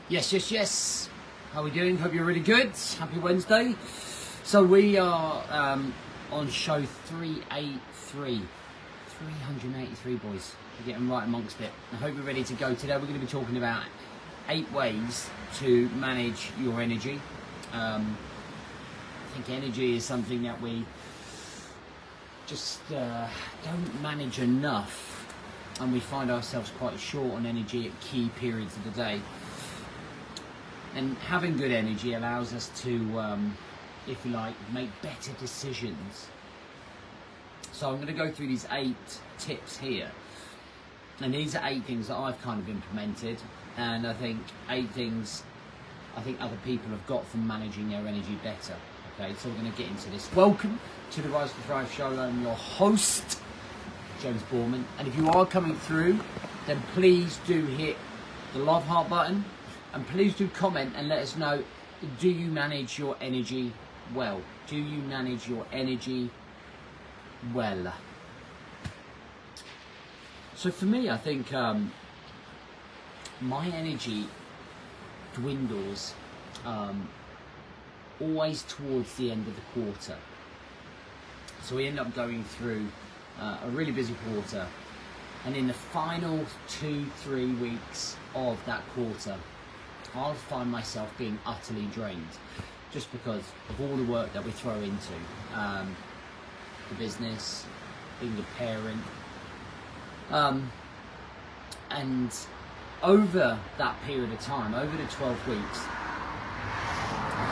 Yes, yes, yes. How are we doing? Hope you're really good. Happy Wednesday. So we are on show 383. 383, boys. We're getting right amongst it. I hope you're ready to go. Today we're going to be talking about 8 ways to manage your energy. I think energy is something that we just don't manage enough, and we find ourselves quite short on energy at key periods of the day. And having good energy allows us to, if you like, make better decisions. So I'm going to go through these 8 tips here. And these are 8 things that I've kind of implemented. And I think 8 things I think other people have got from managing their energy better. Okay, so we're going to get into this. Welcome to the Rise to Thrive show. I'm your host, James Borman. And if you are coming through, then please do hit the love heart button. And please do comment and let us know, do you manage your energy well? Do you manage your energy well? So for me, I think my energy dwindles always towards the end of the quarter. So we end up going through a really busy quarter, and in the final 2-3 weeks of that quarter, I'll find myself being utterly drained, just because of all the work that we throw into the business, being a parent, and over that period of time, over the 12 weeks,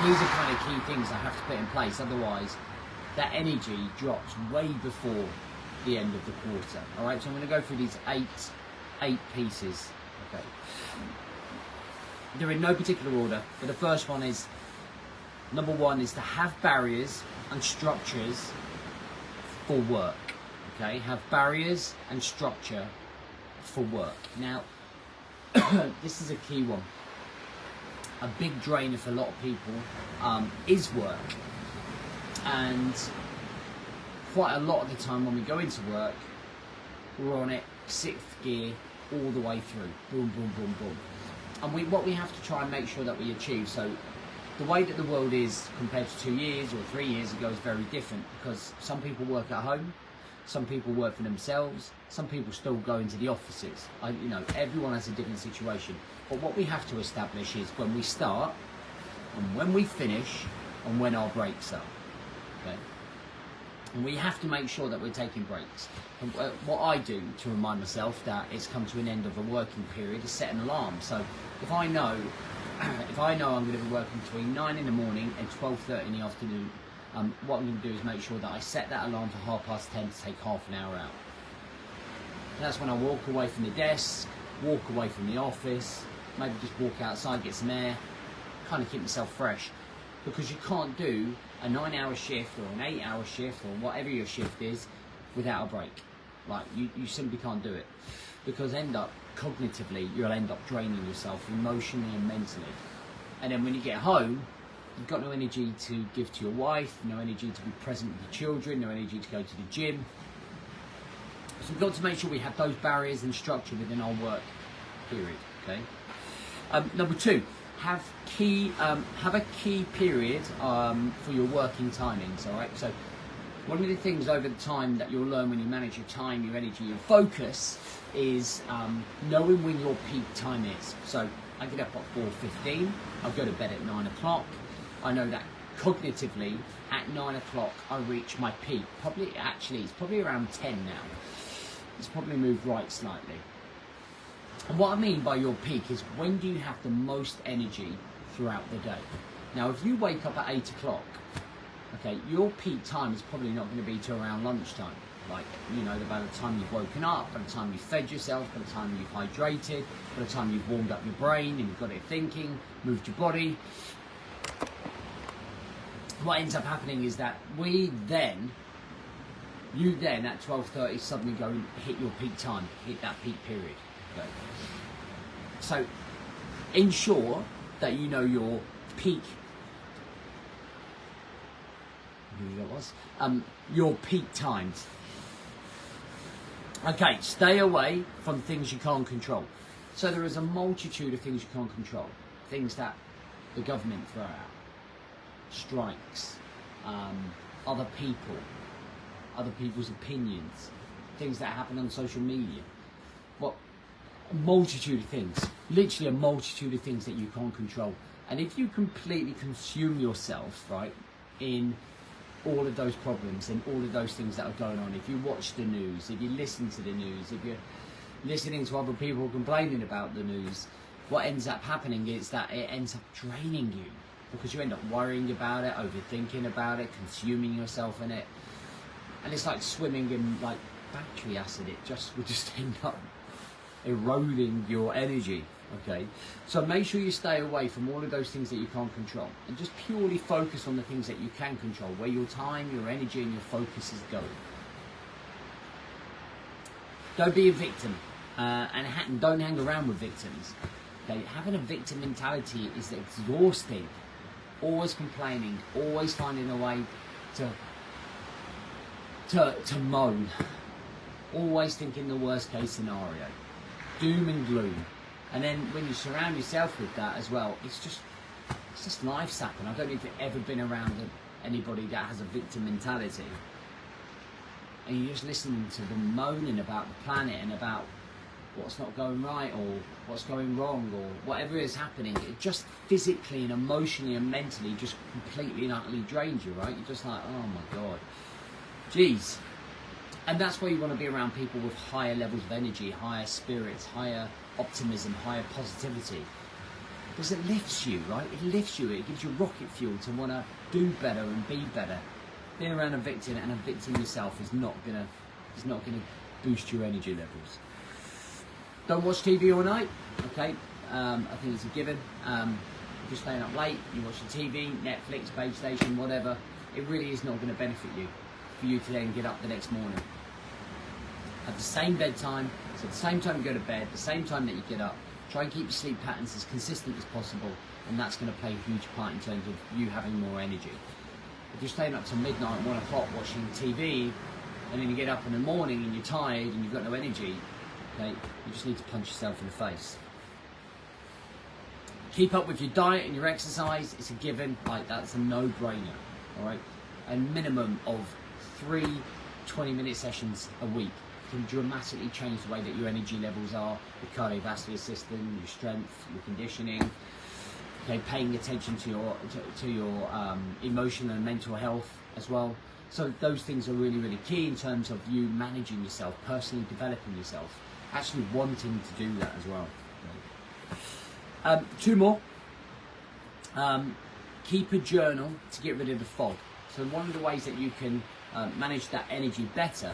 these are kind of key things I have to put in place. Otherwise, that energy drops way before the end of the quarter. All right, so I'm going to go through these eight pieces. Okay. They're in no particular order, but the first one is, number 1 is to have barriers and structures for work. Okay, have barriers and structure for work. Now, this is a key one. A big drainer for a lot of people is work, and quite a lot of the time when we go into work, we're on it 6th gear all the way through. Boom, boom, boom, boom. And what we have to try and make sure that we achieve. So the way that the world is compared to 2 years or 3 years ago is very different, because some people work at home, some people work for themselves, some people still go into the offices. You know, everyone has a different situation. But what we have to establish is when we start and when we finish and when our breaks are. Okay? And we have to make sure that we're taking breaks. And what I do to remind myself that it's come to an end of a working period is set an alarm. So if I know I'm going to be working between 9 in the morning and 12:30 in the afternoon, what I'm going to do is make sure that I set that alarm for 10:30 to take half an hour out. And that's when I walk away from the desk, walk away from the office, maybe just walk outside, get some air, kind of keep myself fresh. Because you can't do a 9-hour shift or an 8-hour shift or whatever your shift is without a break. Like, you simply can't do it. Because cognitively, you'll end up draining yourself emotionally and mentally. And then when you get home, you've got no energy to give to your wife, no energy to be present with your children, no energy to go to the gym. So we've got to make sure we have those barriers and structure within our work period. Okay. Number 2, have a key period for your working timings. All right. So one of the things over the time that you'll learn when you manage your time, your energy, your focus is knowing when your peak time is. So I get up at 4:15. I go to bed at 9 o'clock. I know that cognitively at 9 o'clock I reach my peak. It's probably around 10 now. It's probably moved right slightly. And what I mean by your peak is, when do you have the most energy throughout the day? Now, if you wake up at 8 o'clock, okay, your peak time is probably not going to be till around lunchtime. Like, you know, by the time you've woken up, by the time you've fed yourself, by the time you've hydrated, by the time you've warmed up your brain and you've got it thinking, moved your body. What ends up happening is that you then at 12:30 suddenly go and hit your peak time, hit that peak period. Okay. So ensure that you know your peak. Your peak times. Okay, stay away from things you can't control. So there is a multitude of things you can't control. things that the government throw out, strikes, other people, other people's opinions, things that happen on social media. Well, a multitude of things, literally a multitude of things that you can't control. And if you completely consume yourself, right, in all of those problems and all of those things that are going on, if you watch the news, if you listen to the news, if you're listening to other people complaining about the news, what ends up happening is that it ends up draining you, because you end up worrying about it, overthinking about it, consuming yourself in it, and it's like swimming in like battery acid. It will just end up eroding your energy. Okay, so make sure you stay away from all of those things that you can't control, and just purely focus on the things that you can control, where your time, your energy, and your focus is going. Don't be a victim, and don't hang around with victims. Okay, having a victim mentality is exhausting. Always complaining, always finding a way to moan, always thinking the worst case scenario, doom and gloom. And then when you surround yourself with that as well, it's just life sapping. I don't know if you've ever been around anybody that has a victim mentality, and you're just listening to them moaning about the planet and about what's not going right or what's going wrong or whatever is happening. It just physically and emotionally and mentally just completely and utterly drains you, right? You're just like, oh my God, geez. And that's why you want to be around people with higher levels of energy, higher spirits, higher optimism, higher positivity. Because it lifts you, right? It lifts you. It gives you rocket fuel to want to do better and be better. Being around a victim and a victim yourself is not gonna boost your energy levels. Don't watch TV all night, okay? I think it's a given. If you're staying up late, you're watching TV, Netflix, base station, whatever, it really is not going to benefit you for you to then get up the next morning. At the same bedtime, so at the same time you go to bed, the same time that you get up, try and keep your sleep patterns as consistent as possible, and that's going to play a huge part in terms of you having more energy. If you're staying up till midnight, 1 o'clock watching TV, and then you get up in the morning and you're tired and you've got no energy, okay, you just need to punch yourself in the face. Keep up with your diet and your exercise. It's a given. Like, that's a no-brainer. All right, a minimum of 3 20-minute sessions a week can dramatically change the way that your energy levels are, your cardiovascular system, your strength, your conditioning. Okay, paying attention to your emotional and mental health as well. So those things are really, really key in terms of you managing yourself, personally developing yourself, actually wanting to do that as well. Okay. 2 more. Keep a journal to get rid of the fog. So one of the ways that you can manage that energy better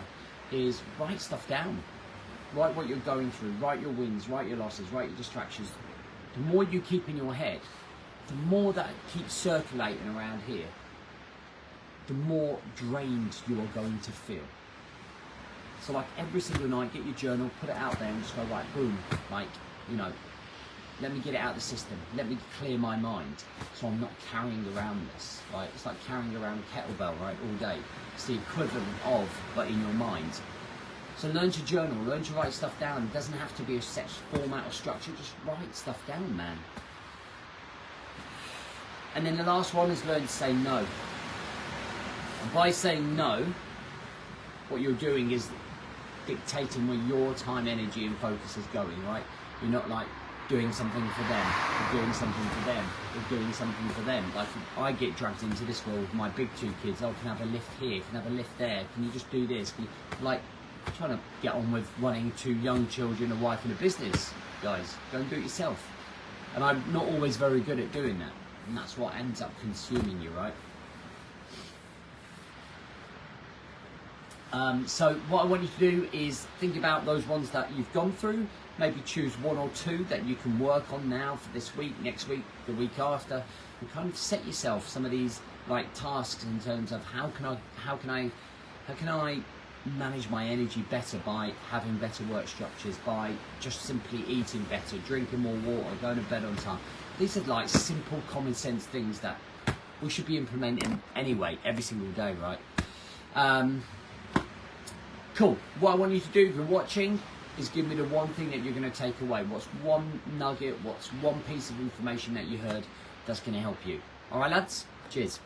is write stuff down. Write what you're going through, write your wins, write your losses, write your distractions. The more you keep in your head, the more that keeps circulating around here, the more drained you are going to feel. So like every single night, get your journal, put it out there and just go, right, boom, like, you know, let me get it out of the system. Let me clear my mind so I'm not carrying around this, right? It's like carrying around a kettlebell, right, all day. It's the equivalent of, but in your mind. So learn to journal, learn to write stuff down. It doesn't have to be a set format or structure, just write stuff down, man. And then the last one is learn to say no. And by saying no, what you're doing is dictating where your time, energy and focus is going, right? You're not like doing something for them, or doing something for them, or doing something for them. Like I get dragged into this world with my big 2 kids. Oh, can I have a lift here? Can I have a lift there? Can you just do this? Can you, like, I'm trying to get on with running 2 young children, a wife and a business, guys. Go and do it yourself. And I'm not always very good at doing that. And that's what ends up consuming you, right? So what I want you to do is think about those ones that you've gone through. Maybe choose 1 or 2 that you can work on now for this week, next week, the week after, and kind of set yourself some of these like tasks in terms of how can I manage my energy better by having better work structures, by just simply eating better, drinking more water, going to bed on time. These are like simple common sense things that we should be implementing anyway, every single day, right? Cool. What I want you to do if you're watching is give me the one thing that you're going to take away. What's one nugget, what's one piece of information that you heard that's going to help you. All right, lads? Cheers.